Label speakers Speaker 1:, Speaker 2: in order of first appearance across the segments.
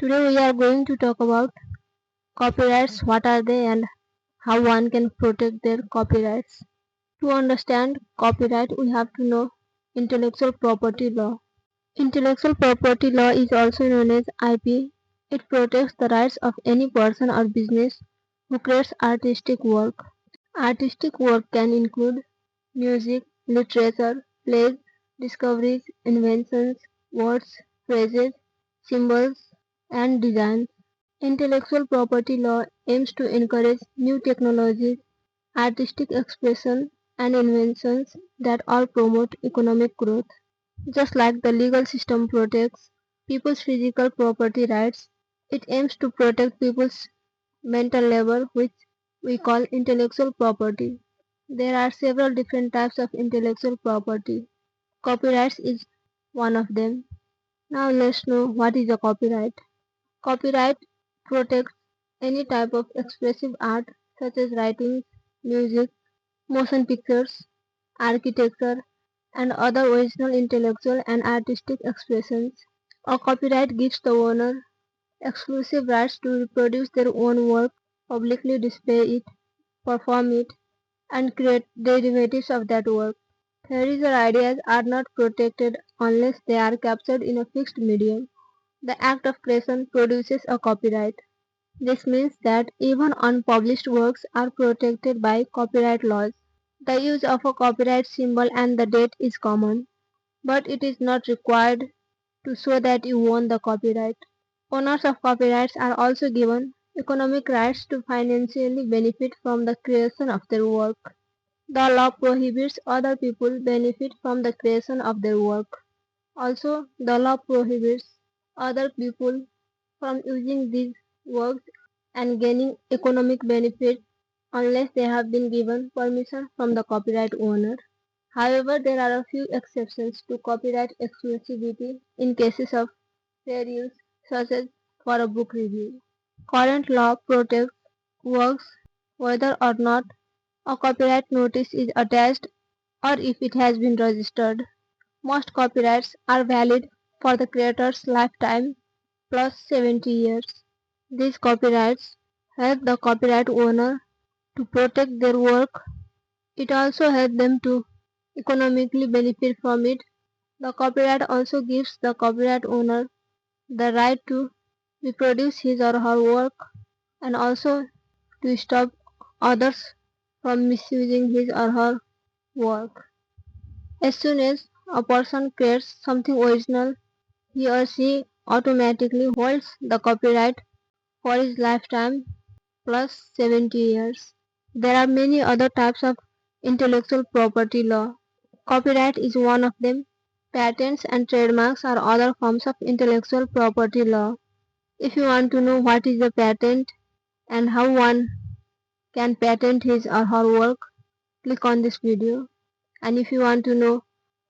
Speaker 1: Today we are going to talk about copyrights, what are they and how one can protect their copyrights. To understand copyright we have to know intellectual property law. Intellectual property law is also known as IP. It protects the rights of any person or business who creates artistic work. Artistic work can include music, literature, plays, discoveries, inventions, words, phrases, symbols, and designs. Intellectual property law aims to encourage new technologies, artistic expression, and inventions that all promote economic growth. Just like the legal system protects people's physical property rights, it aims to protect people's mental labor, which we call intellectual property. There are several different types of intellectual property. Copyrights is one of them. Now let's know what is a copyright. Copyright protects any type of expressive art such as writing, music, motion pictures, architecture, and other original intellectual and artistic expressions. A copyright gives the owner exclusive rights to reproduce their own work, publicly display it, perform it, and create derivatives of that work. Theories or ideas are not protected unless they are captured in a fixed medium. The act of creation produces a copyright. This means that even unpublished works are protected by copyright laws. The use of a copyright symbol and the date is common, but it is not required to show that you own the copyright. Owners of copyrights are also given economic rights to financially benefit from the creation of their work. The law prohibits other people benefit from the creation of their work. Also, the law prohibits other people from using these works and gaining economic benefit unless they have been given permission from the copyright owner. However, there are a few exceptions to copyright exclusivity in cases of fair use, such as for a book review. Current law protects works whether or not a copyright notice is attached or if it has been registered. Most copyrights are valid for the creator's lifetime plus 70 years. These copyrights help the copyright owner to protect their work. It also helps them to economically benefit from it. The copyright also gives the copyright owner the right to reproduce his or her work and also to stop others from misusing his or her work. As soon as a person creates something original, he or she automatically holds the copyright for his lifetime plus 70 years. There are many other types of intellectual property law. Copyright is one of them. Patents and trademarks are other forms of intellectual property law. If you want to know what is a patent and how one can patent his or her work, click on this video. And if you want to know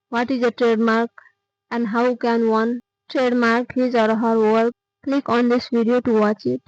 Speaker 1: what is a trademark and how can one trademark his or her work, click on this video to watch it.